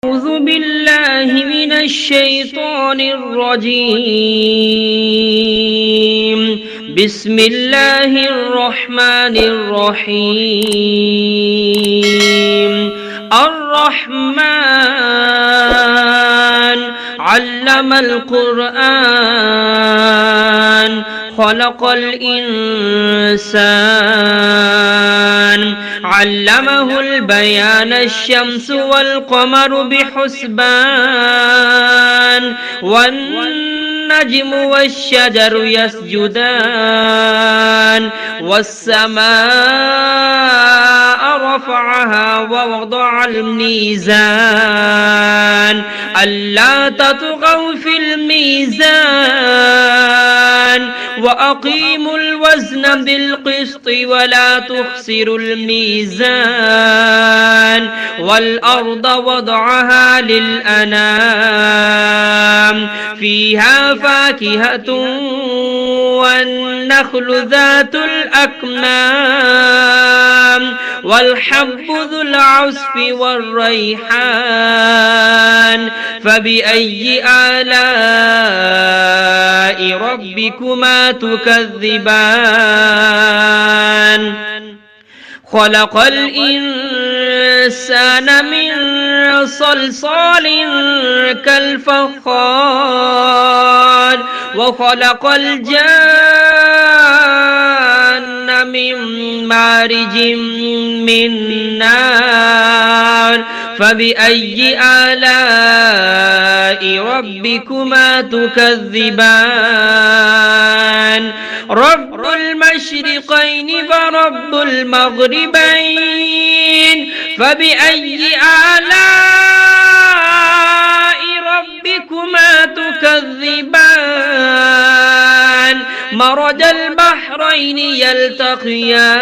أعوذ بالله من الشيطان الرجيم بسم الله الرحمن الرحيم الرحمن علم القرآن خلق الإنسان علمه البيان الشمس والقمر بحسبان والنجم والشجر يسجدان والسماء رفعها ووضع الميزان ألا تطغوا في الميزان وأقيموا الوزن بالقسط ولا تخسروا الميزان والأرض وضعها للأنام فيها فاكهة والنخل ذات الأكمام والحب ذو العصف والريحان فبأي آلاء ربكما تكذبان خلق الإنسان من صلصال كالفخار وخلق الجان من مارج من نار فبأي آلاء ربكما تكذبان رب المشرقين ورب المغربين فبأي آلاء ربكما تكذبان مرج البحرين يلتقيان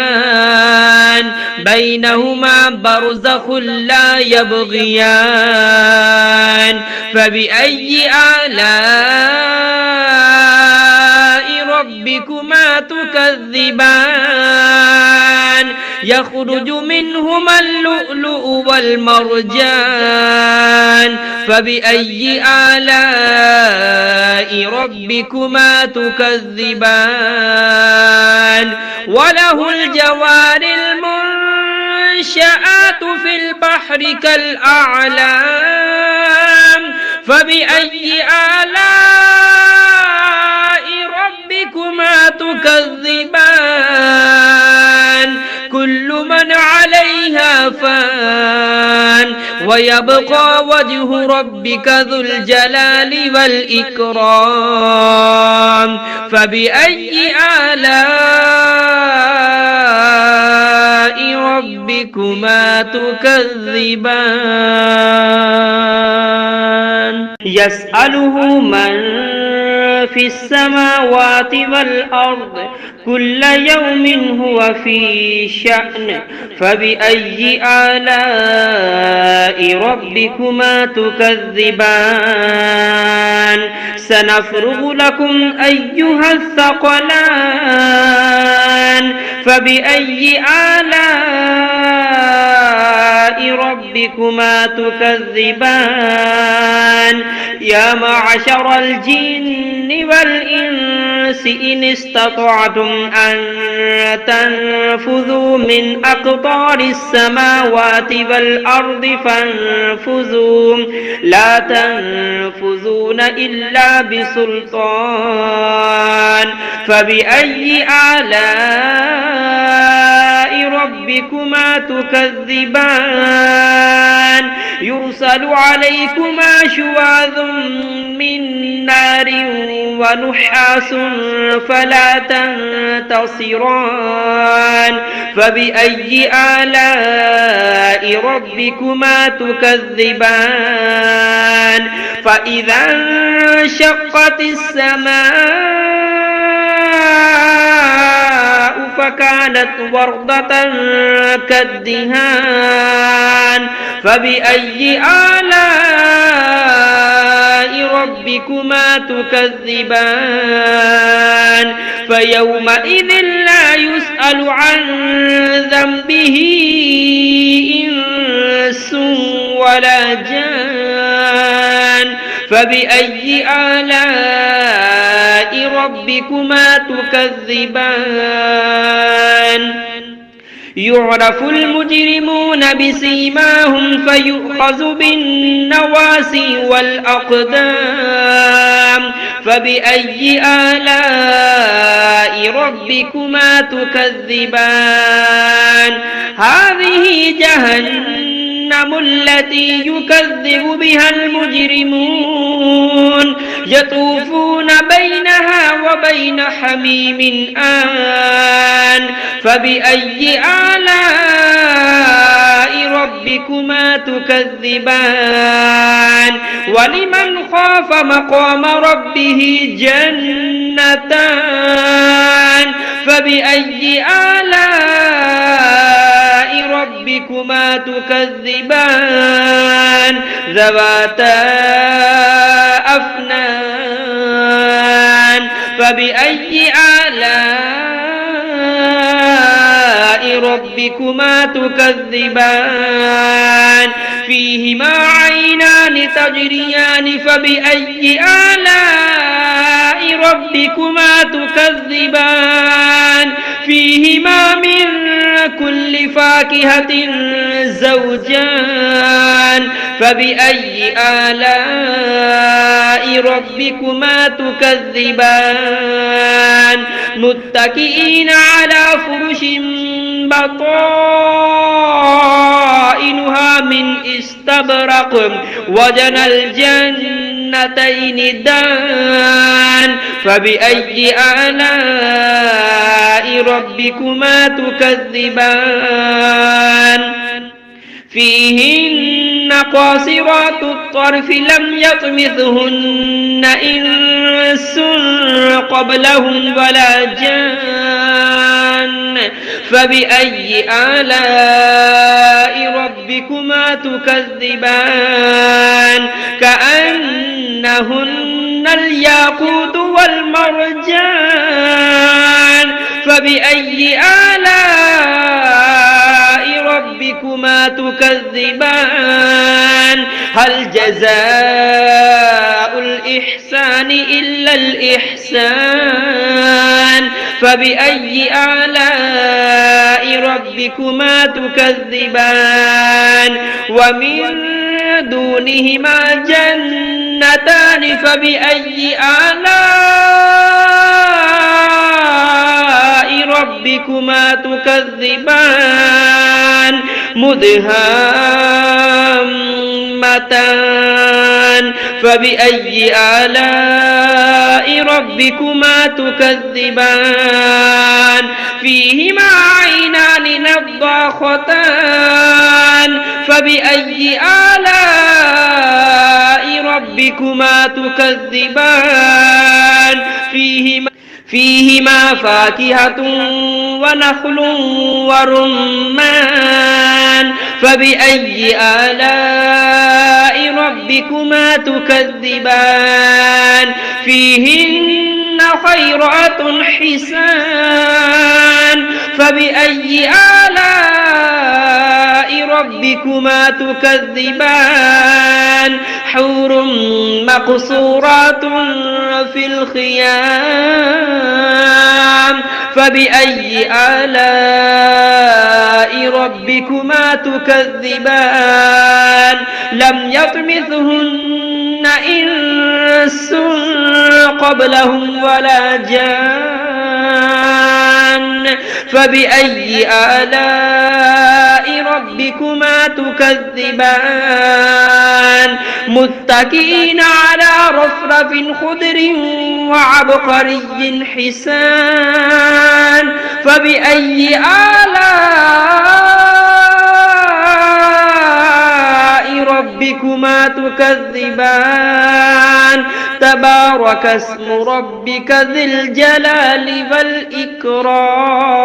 بينهما برزخ لا يبغيان فبأي آلاء ربكما تكذبان يخرج منهما اللؤلؤ والمرجان فبأي آلاء ربكما تكذبان وله الجوار المنشآت في البحر كالأعلام فبأي آلاء ربكما تكذبان كل من عليها فان ويبقى وجه ربك ذو الجلال والإكرام فبأي آلاء ربكما تكذبان يسأله من في السماوات والأرض كل يوم هو في شأن فبأي آلاء ربكما تكذبان سنفرغ لكم أيها الثقلان فبأي آلاء ربكما تكذبان يا معشر الجن والإنس إن استطعتم أن تنفذوا من أقطار السماوات والأرض فانفذوا لا تنفذون إلا بسلطان فبأي آلاء ربكما تكذبان يرسل عليكما شواظ من نار ونحاس فلا تنتصران فبأي آلاء ربكما تكذبان فإذا انشقت السماء فكانت وردة كالدهان فبأي آلاء ربكما تكذبان فيومئذ لا يسأل عن ذنبه إنس ولا جان فبأي آلاء ربكما تكذبان يعرف المجرمون بسيماهم فيؤخذ بالنواسي والأقدام فبأي آلاء ربكما تكذبان هذه جهنم التي يكذب بها المجرمون يطوفون بينها وبين حميم آن فبأي آلاء ربكما تكذبان ولمن خاف مقام ربه جنتان فبأي آلاء ربكما تكذبان ذواتا أفنان فبأي آلاء ربكما تكذبان فيهما عينان تجريان فبأي آلاء ربكما تكذبان فيهما من كل فاكهة زوجان فبأي آلاء ربكما تكذبان متكئين على فرش بطائنها من استبرق وجنى الجنتين دان فبأي آلاء ربكما تكذبان فيهن قاصرات الطرف لم يطمثهن إنس قبلهم ولا جان فبأي آلاء ربكما تكذبان كأنهن الياقوت والمرجان فبأي آلاء ربكما تكذبان هل جزاء الإحسان إلا الإحسان فبأي آلاء ربكما تكذبان ومن دونهما جنتان فبأي آلاء ربكما تكذبان مدهامتان فبأي آلاء ربكما تكذبان فيهما عينان نضاختان فبأي آلاء ربكما تكذبان فيهما فاكهة ونخل ورمان فبأي آلاء ربكما تكذبان فيهن خيرات حسان فبأي آلاء ربكما تكذبان حور مقصورات في الخيام فبأي آلاء ربكما تكذبان لم يطمثهن إنس قبلهم ولا جان فبأي آلاء ربكما تكذبان متكئين على رفرف خضر وعبقري حسان فبأي آلاء ربكما تكذبان تبارك اسم ربك ذي الجلال والإكرام